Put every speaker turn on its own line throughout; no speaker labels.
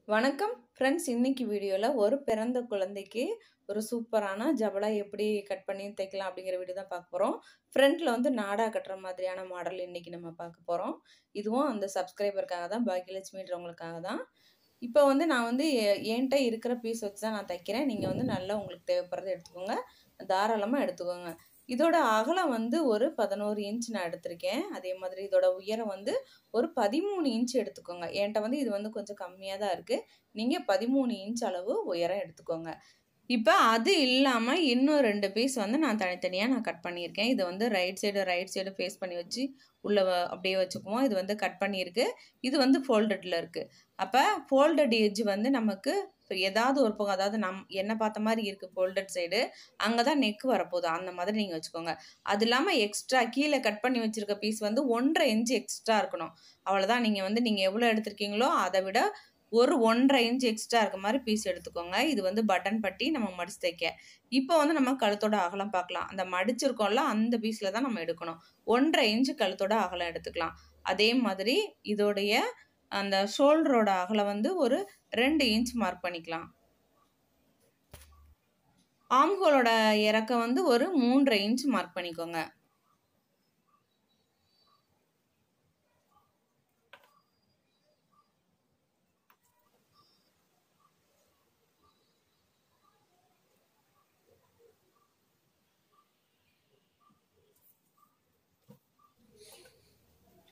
வணக்கம் ஃப்ரெண்ட்ஸ். இன்னைக்கு வீடியோவில் ஒரு பிறந்த குழந்தைக்கு ஒரு சூப்பரான ஜபலா எப்படி கட் பண்ணி தைக்கலாம் அப்படிங்கிற வீடியோ தான் பார்க்க போகிறோம். ஃப்ரண்ட்டில் வந்து நாடா கட்டுற மாதிரியான மாடல் இன்னைக்கு நம்ம பார்க்க போகிறோம். இதுவும் அந்த சப்ஸ்கிரைபருக்காக தான், பாக்கியலட்சுமின்றவங்களுக்காக தான். இப்போ வந்து நான் வந்து என்கிட்ட இருக்கிற பீஸ் வச்சு தான் நான் தைக்கிறேன். நீங்கள் வந்து நல்லா உங்களுக்கு தேவைப்படுறத எடுத்துக்கோங்க, தாராளமாக எடுத்துக்கோங்க. இதோட அகலம் வந்து ஒரு 11 இன்ச் நான் எடுத்திருக்கேன். அதே மாதிரி இதோட உயரம் வந்து ஒரு 13 இன்ச் எடுத்துக்கோங்க. என்கிட்ட வந்து இது வந்து கொஞ்சம் கம்மியாக தான் இருக்குது. நீங்கள் 13 இன்ச் அளவு உயரம் எடுத்துக்கோங்க. இப்போ அது இல்லாமல் இன்னும் 2 பீஸ் வந்து நான் தனித்தனியாக கட் பண்ணியிருக்கேன். இது வந்து ரைட் சைடு ஃபேஸ் பண்ணி வச்சு உள்ளே அப்படியே வச்சுக்குவோம். இது வந்து கட் பண்ணியிருக்கு. இது வந்து ஃபோல்டடில் இருக்குது. அப்போ ஃபோல்டட் எட்ஜ் வந்து நமக்கு ஏதாவது ஒரு பக்கம், அதாவது என்ன பார்த்த மாதிரி இருக்குது ஃபோல்டட் சைடு, அங்கே தான் நெக் வரப்போகுது. அந்த மாதிரி நீங்கள் வச்சுக்கோங்க. அது இல்லாமல் எக்ஸ்ட்ரா கீழே கட் பண்ணி வச்சுருக்க பீஸ் வந்து 1.5 இன்ச் எக்ஸ்ட்ரா இருக்கணும். அவ்வளோதான். நீங்கள் எவ்வளோ எடுத்திருக்கீங்களோ அதை விட ஒரு 1.5 இன்ச் எக்ஸ்ட்ரா இருக்க மாதிரி பீஸ் எடுத்துக்கோங்க. இது வந்து பட்டன் பட்டி நம்ம மடிச்சு தைக்க. இப்போ வந்து நம்ம கழுத்தோட அகலம் பார்க்கலாம். அந்த மடிச்சிருக்கோம்ல அந்த பீஸில் தான் நம்ம எடுக்கணும். 1.5 இன்ச் கழுத்தோட அகலம் எடுத்துக்கலாம். அதே மாதிரி இதோடைய அந்த ஷோல்டரோட அகலம் வந்து ஒரு 2 இன்ச் மார்க் பண்ணிக்கலாம். ஆம்ஹோலோட இறக்கம் வந்து ஒரு 3.5 இன்ச் மார்க் பண்ணிக்கோங்க.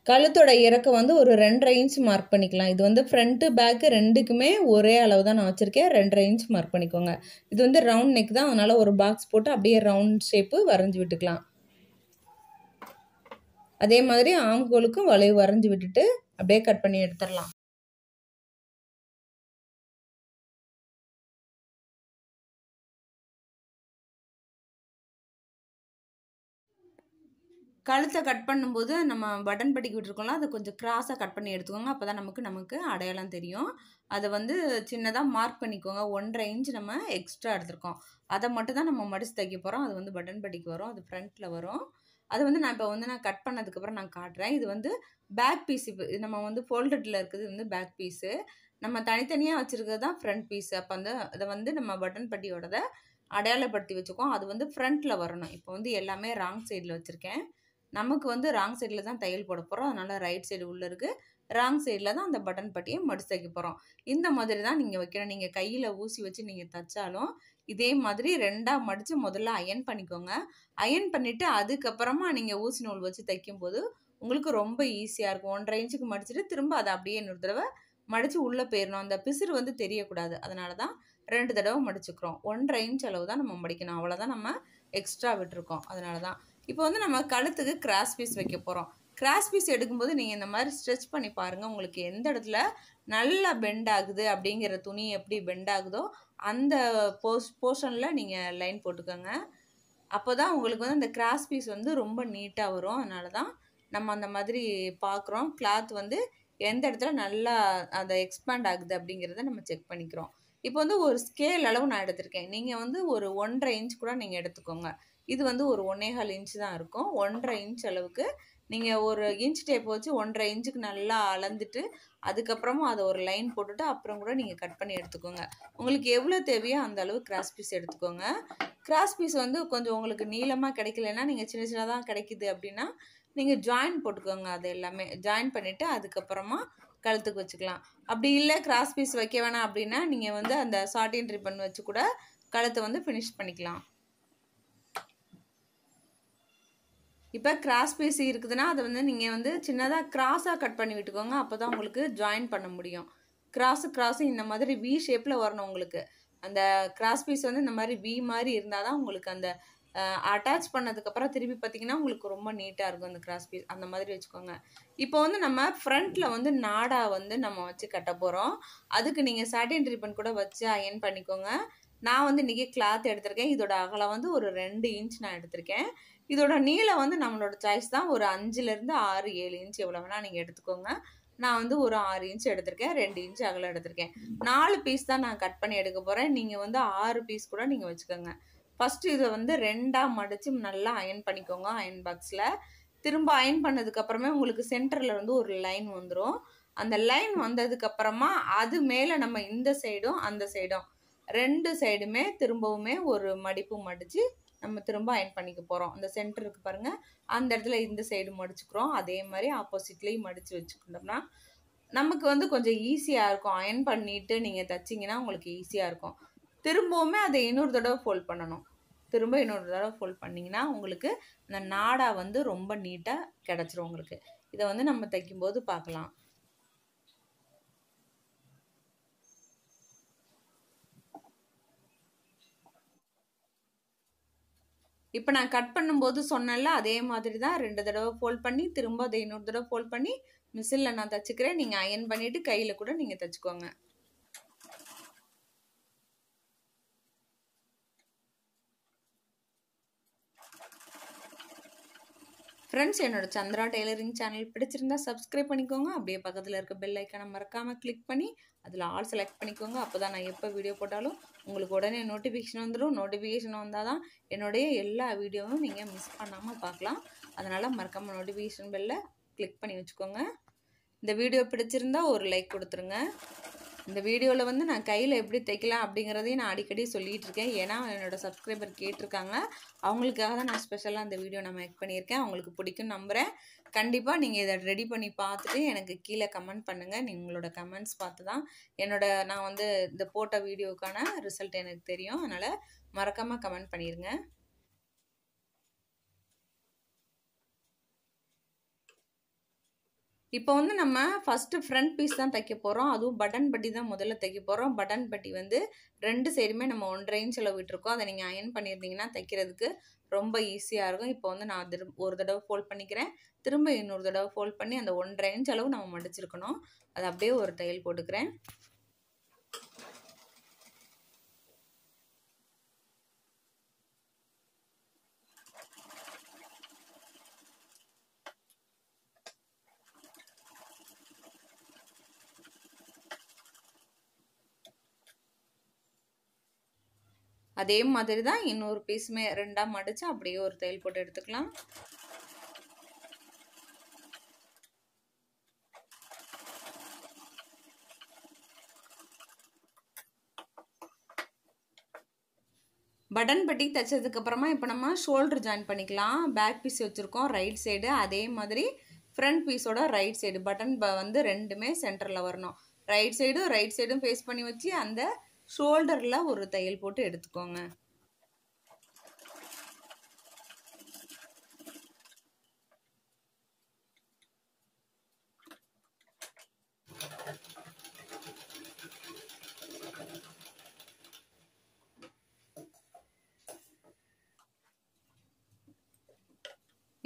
கழுத்தோட இறக்கம் வந்து ஒரு 2.5 இன்ச் மார்க் பண்ணிக்கலாம். இது வந்து ஃப்ரண்ட்டு பேக்கு ரெண்டுக்குமே ஒரே அளவு தான் நான் வச்சுருக்கேன். 2.5 இன்ச் மார்க் பண்ணிக்கோங்க. இது வந்து ரவுண்ட் நெக் தான், அதனால் ஒரு பாக்ஸ் போட்டு அப்படியே ரவுண்ட் ஷேப்பு வரைஞ்சி விட்டுக்கலாம். அதே மாதிரி ஆம்கோலுக்கும் வளைவு வரைஞ்சி விட்டுட்டு அப்படியே கட் பண்ணி எடுத்துடலாம். கழுத்தை கட் பண்ணும்போது நம்ம பட்டன் பட்டிக்கு விட்டுருக்கோம்ல, அதை கொஞ்சம் கிராஸாக கட் பண்ணி எடுத்துக்கோங்க. அப்போ தான் நமக்கு அடையாளம் தெரியும். அதை வந்து சின்னதாக மார்க் பண்ணிக்கோங்க. 1.5 இன்ச் நம்ம எக்ஸ்ட்ரா எடுத்துருக்கோம். அதை மட்டும் தான் நம்ம மடித்து தைக்க போகிறோம். அது வந்து பட்டன் பட்டிக்கு வரும், அது ஃப்ரண்ட்டில் வரும். அது வந்து நான் கட் பண்ணதுக்கப்புறம் நான் காட்டுறேன். இது வந்து பேக் பீஸ். இப்போ நம்ம வந்து ஃபோல்டடில் இருக்குது வந்து பேக் பீஸு. நம்ம தனித்தனியாக வச்சுருக்கிறது தான் ஃப்ரண்ட் பீஸு. அப்போ அதை வந்து நம்ம பட்டன் பட்டியோட அடையாளப்படுத்தி வச்சுக்கோம். அது வந்து ஃப்ரண்ட்டில் வரணும். இப்போ வந்து எல்லாமே ராங் சைடில் வச்சுருக்கேன். நமக்கு வந்து ராங் சைடில் தான் தையல் போட போகிறோம். அதனால் ரைட் சைடு உள்ளே இருக்குது, ராங் சைடில் தான் அந்த பட்டன் பட்டியை மடிச்சு தைக்க போகிறோம். இந்த மாதிரி தான் நீங்கள் வைக்கணும். நீங்கள் கையில் ஊசி வச்சு நீங்கள் தைச்சாலும் இதே மாதிரி 2ஆக மடித்து முதல்ல அயன் பண்ணிக்கோங்க. அயன் பண்ணிவிட்டு அதுக்கப்புறமா நீங்கள் ஊசி நூல் வச்சு தைக்கும்போது உங்களுக்கு ரொம்ப ஈஸியாக இருக்கும். 1.5 இன்ச்சுக்கு மடிச்சுட்டு திரும்ப அதை அப்படியே இன்னொரு தடவை மடித்து உள்ளே போயிடணும். அந்த பிசுறு வந்து தெரியக்கூடாது. அதனால தான் 2 தடவை மடிச்சுக்கிறோம். 1.5 இன்ச் அளவு தான் நம்ம மடிக்கணும். அவ்வளோதான் நம்ம எக்ஸ்ட்ரா விட்டுருக்கோம். அதனால தான் இப்போ வந்து நம்ம கழுத்துக்கு கிராஸ் பீஸ் வைக்க போகிறோம். கிராஸ் பீஸ் எடுக்கும்போது நீங்கள் இந்த மாதிரி ஸ்ட்ரெச் பண்ணி பாருங்கள். உங்களுக்கு எந்த இடத்துல நல்லா பெண்ட் ஆகுது அப்படிங்கிற துணி எப்படி பெண்ட் ஆகுதோ அந்த போர்ஷனில் நீங்கள் லைன் போட்டுக்கோங்க. அப்போ தான் உங்களுக்கு வந்து அந்த கிராஸ் பீஸ் வந்து ரொம்ப நீட்டாக வரும். அதனால தான் நம்ம அந்த மாதிரி பார்க்குறோம். கிளாத் வந்து எந்த இடத்துல நல்லா அந்த எக்ஸ்பேண்ட் ஆகுது அப்படிங்கிறத நம்ம செக் பண்ணிக்கிறோம். இப்போ வந்து ஒரு ஸ்கேல் அளவு நான் எடுத்திருக்கேன். நீங்கள் வந்து ஒரு 1.5 இன்ச் கூட நீங்கள் எடுத்துக்கோங்க. இது வந்து ஒரு 1.25 இன்ச் தான் இருக்கும். 1.5 இன்ச் அளவுக்கு நீங்கள் ஒரு இன்ச் டேப் வச்சு 1.5 இன்ச்சுக்கு நல்லா அளந்துட்டு அதுக்கப்புறமா அதை ஒரு லைன் போட்டுட்டு அப்புறம் கூட நீங்கள் கட் பண்ணி எடுத்துக்கோங்க. உங்களுக்கு எவ்வளோ தேவையோ அந்த அளவு கிராஸ் பீஸ் எடுத்துக்கோங்க. கிராஸ் பீஸ் வந்து கொஞ்சம் உங்களுக்கு நீளமாக கிடைக்கலன்னா, நீங்கள் சின்ன சின்னதாக கிடைக்குது அப்படின்னா நீங்கள் ஜாயின் போட்டுக்கோங்க. அது எல்லாமே ஜாயின் பண்ணிவிட்டு அதுக்கப்புறமா கழுத்துக்கு வச்சுக்கலாம். அப்படி இல்லை கிராஸ் பீஸ் வைக்க வேணாம் அப்படின்னா நீங்கள் வந்து அந்த சாட்டின் ரிப்பன் வச்சு கூட கழுத்தை வந்து ஃபினிஷ் பண்ணிக்கலாம். இப்போ கிராஸ் பீஸ் இருக்குதுன்னா அதை வந்து நீங்கள் வந்து சின்னதாக கிராஸாக கட் பண்ணி விட்டுக்கோங்க. அப்போ தான் உங்களுக்கு ஜாயின் பண்ண முடியும். கிராஸு இந்த மாதிரி வி ஷேப்பில் வரணும் உங்களுக்கு. அந்த கிராஸ் பீஸ் வந்து இந்த மாதிரி வி மாதிரி இருந்தால் தான் உங்களுக்கு அந்த அட்டாச் பண்ணதுக்கப்புறம் திருப்பி பார்த்தீங்கன்னா உங்களுக்கு ரொம்ப நீட்டாக இருக்கும் அந்த கிராஸ் பீஸ். அந்த மாதிரி வச்சுக்கோங்க. இப்போ வந்து நம்ம ஃப்ரண்ட்டில் வந்து நாடா வந்து நம்ம வச்சு கட்ட போகிறோம். அதுக்கு நீங்கள் சாட்டின் ரிப்பன் கூட வச்சு அயன் பண்ணிக்கோங்க. நான் வந்து இன்றைக்கி கிளாத் எடுத்திருக்கேன். இதோட அகலம் வந்து ஒரு 2 இன்ச் நான் எடுத்திருக்கேன். இதோட நீளம் வந்து நம்மளோட சாய்ஸ் தான். ஒரு 5லேருந்து 6, 7 இன்ச் எவ்வளோ வேணால் நீங்கள் எடுத்துக்கோங்க. நான் வந்து ஒரு 6 இன்ச் எடுத்திருக்கேன். 2 இன்ச் அகலம் எடுத்திருக்கேன். 4 பீஸ் தான் நான் கட் பண்ணி எடுக்க போகிறேன். நீங்கள் வந்து 6 பீஸ் கூட நீங்கள் வச்சுக்கோங்க. ஃபஸ்ட்டு இதை வந்து 2ஆக மடித்து நல்லா அயன் பண்ணிக்கோங்க அயன் பாக்ஸில். திரும்ப அயன் பண்ணதுக்கப்புறமே உங்களுக்கு சென்டரில் வந்து ஒரு லைன் வந்துடும். அந்த லைன் வந்ததுக்கப்புறமா அது மேலே நம்ம இந்த சைடும் அந்த சைடும் 2 சைடுமே திரும்பவுமே ஒரு மடிப்பு மடித்து நம்ம திரும்ப அயன் பண்ணிக்க போகிறோம். அந்த சென்டர் இருக்குது பாருங்கள், அந்த இடத்துல இந்த சைடு மடிச்சுக்கிறோம். அதே மாதிரி ஆப்போசிட்லேயும் மடித்து வச்சுக்கிட்டோம்னா நமக்கு வந்து கொஞ்சம் ஈஸியாக இருக்கும். அயன் பண்ணிவிட்டு நீங்கள் தைச்சிங்கன்னா உங்களுக்கு ஈஸியாக இருக்கும். திரும்பவுமே அதை இன்னொரு தடவை ஃபோல்ட் பண்ணணும். திரும்ப இன்னொரு தடவை ஃபோல்ட் பண்ணிங்கன்னா உங்களுக்கு அந்த நாடா வந்து ரொம்ப நீட்டாக கிடச்சிரும் உங்களுக்கு. இதை வந்து நம்ம தைக்கும்போது பார்க்கலாம். இப்போ நான் கட் பண்ணும்போது சொன்னேன்ல, அதே மாதிரி தான் 2 தடவை ஃபோல்ட் பண்ணி திரும்ப அதை இன்னொரு தடவை ஃபோல்ட் பண்ணி மிஷினில் நான் தைச்சிக்கிறேன். நீங்கள் அயன் பண்ணிவிட்டு கையில் கூட நீங்கள் தைச்சிக்கோங்க. ஃப்ரெண்ட்ஸ், என்னோட சந்திரா டெய்லரிங் சேனல் பிடிச்சிருந்தா சப்ஸ்கிரைப் பண்ணிக்கோங்க. அப்படியே பக்கத்தில் இருக்க பெல் ஐக்கானை மறக்காமல் கிளிக் பண்ணி அதில் ஆல் செலக்ட் பண்ணிக்கோங்க. அப்போ தான் நான் எப்போ வீடியோ போட்டாலும் உங்களுக்கு உடனே நோட்டிஃபிகேஷன் வந்துடும். நோட்டிஃபிகேஷன் வந்தால் தான் என்னுடைய எல்லா வீடியோவும் நீங்கள் மிஸ் பண்ணாமல் பார்க்கலாம். அதனால் மறக்காமல் நோட்டிஃபிகேஷன் பெல்லை கிளிக் பண்ணி வச்சுக்கோங்க. இந்த வீடியோ பிடிச்சிருந்தா ஒரு லைக் கொடுத்துருங்க. இந்த வீடியோவில் வந்து நான் கையில் எப்படி தைக்கலாம் அப்படிங்கிறதையும் நான் அடிக்கடி சொல்லிகிட்டு இருக்கேன். ஏன்னா என்னோடய சப்ஸ்கிரைபர் கேட்டிருக்காங்க. அவங்களுக்காக தான் நான் ஸ்பெஷலாக அந்த வீடியோ நான் மேக் பண்ணியிருக்கேன். அவங்களுக்கு பிடிக்கும் நம்புகிறேன். கண்டிப்பாக நீங்கள் இதை ரெடி பண்ணி பார்த்துட்டு எனக்கு கீழே கமெண்ட் பண்ணுங்கள். உங்களோட கமெண்ட்ஸ் பார்த்து தான் நான் வந்து இந்த போட்ட வீடியோக்கான ரிசல்ட் எனக்கு தெரியும். அதனால் மறக்காமல் கமெண்ட் பண்ணிடுங்க. இப்போ வந்து நம்ம ஃபஸ்ட்டு ஃப்ரண்ட் பீஸ் தான் தைக்க போகிறோம். அதுவும் பட்டன் பட்டி தான் முதல்ல தைக்க போகிறோம். பட்டன் பட்டி வந்து 2 சைடுமே நம்ம 1.5 இன்ச்சில் விட்டுருக்கோம். அதை நீங்கள் அயன் பண்ணியிருந்தீங்கன்னா தைக்கிறதுக்கு ரொம்ப ஈஸியாக இருக்கும். இப்போ வந்து நான் ஒரு தடவை ஃபோல்ட் பண்ணிக்கிறேன். திரும்ப இன்னொரு தடவை ஃபோல்ட் பண்ணி அந்த 1.5 இன்ச் அளவு நம்ம மடிச்சிருக்கணும். அதை அப்படியே ஒரு தையல் போட்டுக்கிறேன். அதே மாதிரி தான் இன்னொரு பீஸுமே 2ஆ மடித்து அப்படியே ஒரு தையல் போட்டு எடுத்துக்கலாம். பட்டன் பட்டி தைச்சதுக்கப்புறமா இப்போ நம்ம ஷோல்டர் ஜாயின் பண்ணிக்கலாம். பேக் பீஸ் வச்சுருக்கோம் ரைட் சைடு. அதே மாதிரி ஃப்ரண்ட் பீஸோட ரைட் சைடு பட்டன் வந்து 2மே சென்டரில் வரணும். ரைட் சைடும் ஃபேஸ் பண்ணி வச்சு அந்த ஷோல்டரில் ஒரு தையல் போட்டு எடுத்துக்கோங்க.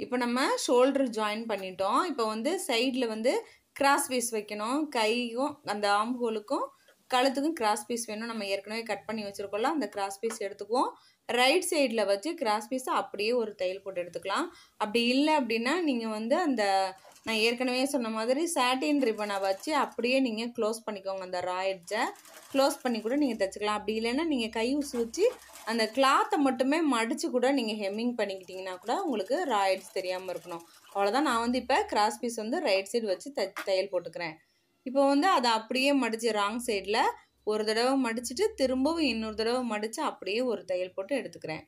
இப்போ நம்ம ஷோல்டர் ஜாயின் பண்ணிட்டோம். இப்போ வந்து சைடில் வந்து கிராஸ் பீஸ் வைக்கணும். கைக்கும் அந்த ஆம்ஹோலுக்கும் கழுத்துக்கும் கிராஸ் பீஸ் வேணும். நம்ம ஏற்கனவே கட் பண்ணி வச்சுருக்கோம்ல, அந்த கிராஸ் பீஸ் எடுத்துக்குவோம். ரைட் சைடில் வச்சு கிராஸ் பீஸை அப்படியே ஒரு தையல் போட்டு எடுத்துக்கலாம். அப்படி இல்லை அப்படின்னா நீங்கள் வந்து நான் ஏற்கனவே சொன்ன மாதிரி சாட்டின் ரிப்பனை வச்சு அப்படியே நீங்கள் க்ளோஸ் பண்ணிக்கோங்க. அந்த ரா எட்ஜை க்ளோஸ் பண்ணி கூட நீங்கள் தைச்சிக்கலாம். அப்படி இல்லைன்னா நீங்கள் கை ஊசி வச்சு அந்த கிளாத்தை மட்டுமே மடித்து கூட நீங்கள் ஹெம்மிங் பண்ணிக்கிட்டிங்கன்னா கூட உங்களுக்கு ரா எட்ஜ் தெரியாமல் இருக்கணும். அவ்வளோதான். நான் வந்து இப்போ கிராஸ் பீஸ் வந்து ரைட் சைடு வச்சு தையல் போட்டுக்கிறேன். இப்போ வந்து அதை அப்படியே மடித்து ராங் சைடில் ஒரு தடவை மடிச்சுட்டு திரும்பவும் இன்னொரு தடவை மடித்து அப்படியே ஒரு தையல் போட்டு எடுத்துக்கிறேன்.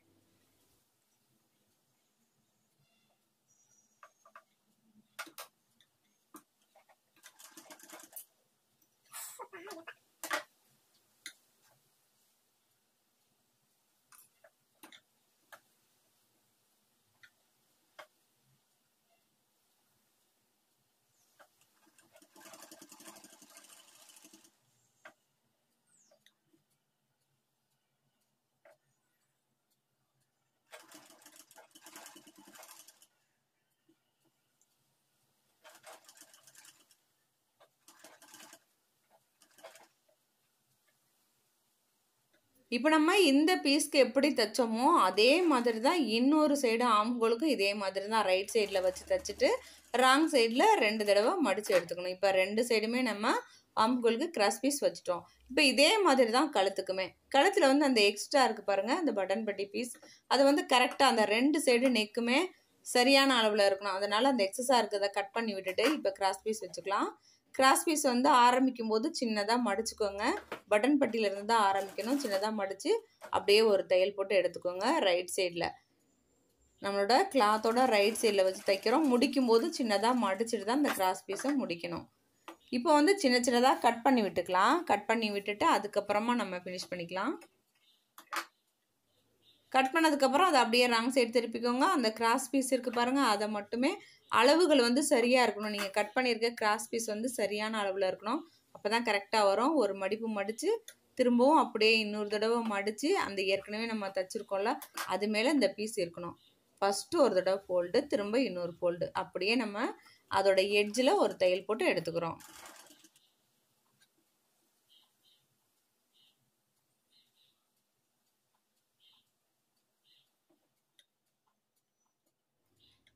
இப்போ நம்ம இந்த பீஸ்க்கு எப்படி தைச்சோமோ அதே மாதிரி தான் இன்னொரு சைடு ஆம்ஹோலுக்கும் இதே மாதிரி தான் ரைட் சைடில் வச்சு தைச்சிட்டு ராங் சைடில் 2 தடவை மடித்து எடுத்துக்கணும். இப்போ 2 சைடுமே நம்ம ஆம்ஹோலுக்கு கிராஸ் பீஸ் வச்சுட்டோம். இப்போ இதே மாதிரி தான் கழுத்துக்குமே. கழுத்தில் வந்து அந்த எக்ஸ்ட்ரா இருக்குது பாருங்கள், அந்த பட்டன் பட்டி பீஸ், அது வந்து கரெக்டாக அந்த 2 சைடு நெக்குமே சரியான அளவில் இருக்கணும். அதனால் அந்த எக்ஸஸாக இருக்கிறத கட் பண்ணி விட்டுட்டு இப்போ கிராஸ் பீஸ் வச்சுக்கலாம். கிராஸ் பீஸ் வந்து ஆரம்பிக்கும்போது சின்னதாக மடிச்சுக்கோங்க. பட்டன் பட்டியிலேருந்து தான் ஆரம்பிக்கணும். சின்னதாக மடித்து அப்படியே ஒரு தையல் போட்டு எடுத்துக்கோங்க. ரைட் சைடில் நம்மளோட கிளாத்தோட ரைட் சைடில் வச்சு தைக்கிறோம். முடிக்கும்போது சின்னதாக மடிச்சுட்டு தான் இந்த கிராஸ் பீஸை முடிக்கணும். இப்போ வந்து சின்ன சின்னதாக கட் பண்ணி விட்டுக்கலாம். கட் பண்ணி விட்டுட்டு அதுக்கப்புறமா நம்ம ஃபினிஷ் பண்ணிக்கலாம். கட் பண்ணதுக்கப்புறம் அதை அப்படியே ராங் சைடு திருப்பிக்கோங்க. அந்த கிராஸ் பீஸ் இருக்குது பாருங்கள், அதை மட்டுமே அளவுகள் வந்து சரியாக இருக்கணும். நீங்கள் கட் பண்ணியிருக்க கிராஸ் பீஸ் வந்து சரியான அளவில் இருக்கணும். அப்போ தான் கரெக்டாக வரும். ஒரு மடிப்பு மடித்து திரும்பவும் அப்படியே இன்னொரு தடவை மடித்து அந்த ஏற்கனவே நம்ம தைச்சிருக்கோம்ல அது மேலே இந்த பீஸ் இருக்கணும். ஃபஸ்ட்டு ஒரு தடவை ஃபோல்டு, திரும்ப இன்னொரு ஃபோல்டு, அப்படியே நம்ம அதோட எட்ஜில் ஒரு தையல் போட்டு எடுத்துக்கிறோம்.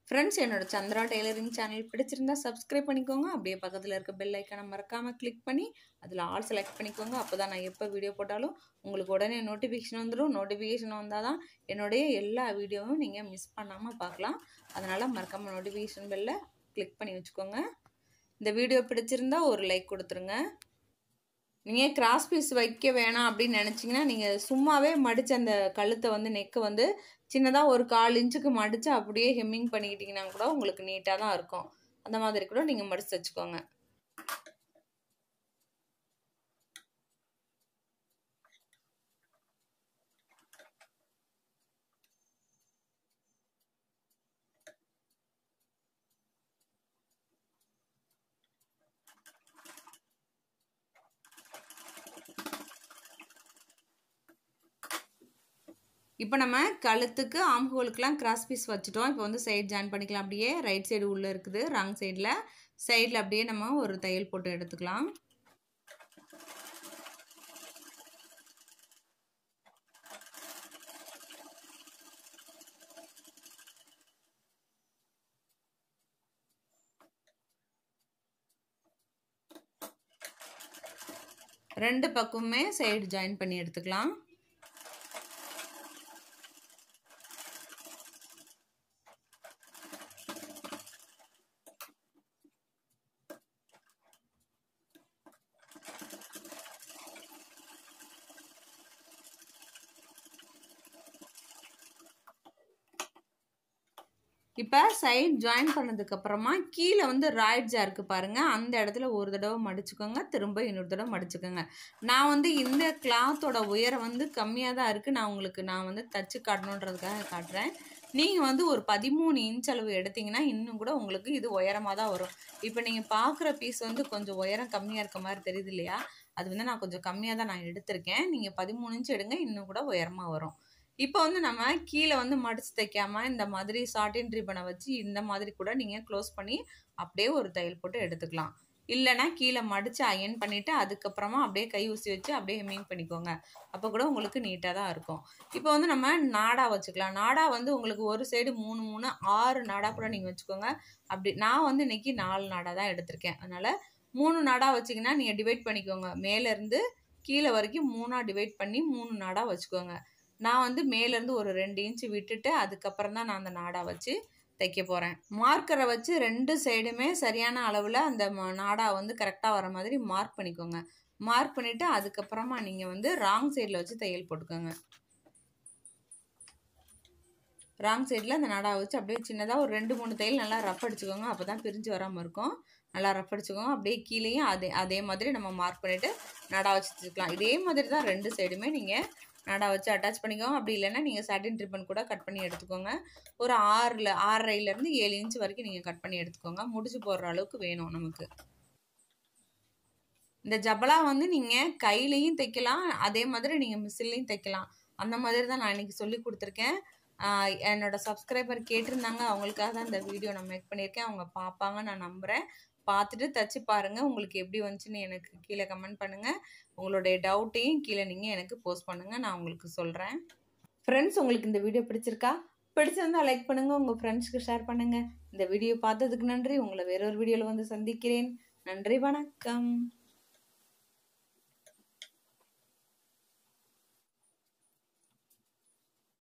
ஃப்ரெண்ட்ஸ், என்னோட சந்திரா டெய்லரிங் சேனல் பிடிச்சிருந்தா சப்ஸ்கிரைப் பண்ணிக்கோங்க. அப்படியே பக்கத்தில் இருக்க பெல் ஐக்கானை மறக்காமல் கிளிக் பண்ணி அதில் ஆல் செலக்ட் பண்ணிக்கோங்க. அப்போ தான் நான் எப்போ வீடியோ போட்டாலும் உங்களுக்கு உடனே நோட்டிஃபிகேஷன் வந்துடும். நோட்டிஃபிகேஷன் வந்தால் தான் என்னுடைய எல்லா வீடியோவும் நீங்கள் மிஸ் பண்ணாமல் பார்க்கலாம். அதனால் மறக்காமல் நோட்டிஃபிகேஷன் பெல்லை கிளிக் பண்ணி வச்சுக்கோங்க. இந்த வீடியோ பிடிச்சிருந்தா ஒரு லைக் கொடுத்துருங்க. நீங்கள் கிராஸ் பீஸ் வைக்க வேணாம் அப்படின்னு நினச்சிங்கன்னா நீங்கள் சும்மாவே மடித்து அந்த கழுத்தை வந்து நெக்கை வந்து சின்னதாக ஒரு 1/4 இன்ச்சுக்கு மடித்து அப்படியே ஹெம்மிங் பண்ணிக்கிட்டிங்கன்னா கூட உங்களுக்கு நீட்டாக தான் இருக்கும். அந்த மாதிரி கூட நீங்கள் மடித்து வச்சுக்கோங்க. இப்போ நம்ம கழுத்துக்கு ஆம்ஹோலுக்குலாம் கிராஸ் பீஸ் வச்சுட்டோம். இப்போ வந்து சைடு ஜாயின் பண்ணிக்கலாம். அப்படியே ரைட் சைடு உள்ளே இருக்குது, ராங் சைடில் அப்படியே நம்ம ஒரு தையல் போட்டு எடுத்துக்கலாம். ரெண்டு பக்கமுமே சைடு ஜாயின் பண்ணி எடுத்துக்கலாம். இப்போ சைட் ஜாயின் பண்ணதுக்கப்புறமா கீழே வந்து ராய்ட்ஜா இருக்குது பாருங்கள், அந்த இடத்துல ஒரு தடவை மடிச்சுக்கோங்க, திரும்ப இன்னொரு தடவை மடிச்சுக்கோங்க. நான் வந்து இந்த கிளாத்தோட உயரம் வந்து கம்மியாக தான் இருக்குது. நான் வந்து தச்சு காட்டணுன்றதுக்காக காட்டுறேன். நீங்கள் வந்து ஒரு 13 இன்ச் அளவு எடுத்திங்கன்னா இன்னும் கூட உங்களுக்கு இது உயரமாக தான் வரும். இப்போ நீங்கள் பார்க்குற பீஸ் வந்து கொஞ்சம் உயரம் கம்மியாக இருக்க மாதிரி தெரியுது இல்லையா? அது வந்து நான் கொஞ்சம் கம்மியாக தான் நான் எடுத்திருக்கேன். நீங்கள் 13 இன்ச் எடுங்க, இன்னும் கூட உயரமாக வரும். இப்போ வந்து நம்ம கீழே வந்து மடிச்சு தைக்காமல் இந்த மாதிரி சாட்டின் ரிப்பனை வச்சு இந்த மாதிரி கூட நீங்கள் க்ளோஸ் பண்ணி அப்படியே ஒரு தையல் போட்டு எடுத்துக்கலாம். இல்லைனா கீழே மடித்து அயன் பண்ணிவிட்டு அதுக்கப்புறமா அப்படியே கை ஊசி வச்சு அப்படியே ஹெம்மிங் பண்ணிக்கோங்க. அப்போ கூட உங்களுக்கு நீட்டாக தான் இருக்கும். இப்போ வந்து நம்ம நாடா வச்சுக்கலாம். நாடா வந்து உங்களுக்கு ஒரு சைடு 3 6 நாடா கூட நீங்கள் வச்சுக்கோங்க. அப்படி நான் வந்து இன்றைக்கி 4 நாடா தான் எடுத்திருக்கேன். அதனால் 3 நாடா வச்சிங்கன்னா நீங்கள் டிவைட் பண்ணிக்கோங்க. மேலேருந்து கீழே வரைக்கும் 3ஆக டிவைட் பண்ணி 3 நாடா வச்சுக்கோங்க. நான் வந்து மேலேருந்து ஒரு 2 இன்ச்சு விட்டுட்டு அதுக்கப்புறம் தான் நான் அந்த நாடா வச்சு தைக்க போகிறேன். மார்க்கரை வச்சு 2 சைடுமே சரியான அளவில் அந்த நாடா வந்து கரெக்டாக வர மாதிரி மார்க் பண்ணிக்கோங்க. மார்க் பண்ணிவிட்டு அதுக்கப்புறமா நீங்கள் வந்து ராங் சைடில் வச்சு தையல் போட்டுக்கோங்க. ராங் சைடில் அந்த நாடா வச்சு அப்படியே சின்னதாக ஒரு 2-3 தையல் நல்லா ரஃப் அடிச்சுக்கோங்க. அப்போ தான் பிரிஞ்சு வராமல் இருக்கும். நல்லா ரஃப் அடிச்சுக்கோங்க. அப்படியே கீழேயும் அதே மாதிரி நம்ம மார்க் பண்ணிவிட்டு நாடா வச்சு தைச்சிக்கலாம். இதே மாதிரி தான் 2 சைடுமே நீங்கள் நாடா வச்சு அட்டாச் பண்ணிக்கோங்க. அப்படி இல்லைன்னா நீங்கள் சாட்டின் ரிப்பன் கூட கட் பண்ணி எடுத்துக்கோங்க. ஒரு 6.5லேருந்து 7 இன்ச் வரைக்கும் நீங்கள் கட் பண்ணி எடுத்துக்கோங்க. முடிச்சு போடுற அளவுக்கு வேணும் நமக்கு. இந்த ஜபலா வந்து நீங்கள் கையிலையும் தைக்கலாம், அதே மாதிரி நீங்கள் மிஷின்லையும் தைக்கலாம். அந்த மாதிரி தான் நான் இன்றைக்கி சொல்லி கொடுத்துருக்கேன். என்னோட சப்ஸ்கிரைபர் கேட்டிருந்தாங்க, அவங்களுக்காக தான் இந்த வீடியோ நான் மேக் பண்ணியிருக்கேன். அவங்க பார்ப்பாங்க நான் நம்புகிறேன். பார்த்துட்டு தச்சு பாருங்கள். உங்களுக்கு எப்படி வந்துச்சுன்னு எனக்கு கீழே கமெண்ட் பண்ணுங்கள். உங்களுடைய டவுட்டையும் கீழே நீங்கள் எனக்கு போஸ்ட் பண்ணுங்கள், நான் உங்களுக்கு சொல்கிறேன். ஃப்ரெண்ட்ஸ், உங்களுக்கு இந்த வீடியோ பிடிச்சிருக்கா? பிடிச்சிருந்தால் லைக் பண்ணுங்கள், உங்கள் ஃப்ரெண்ட்ஸ்க்கு ஷேர் பண்ணுங்கள். இந்த வீடியோ பார்த்ததுக்கு நன்றி. உங்களை வேறொரு வீடியோவில் வந்து சந்திக்கிறேன். நன்றி, வணக்கம்.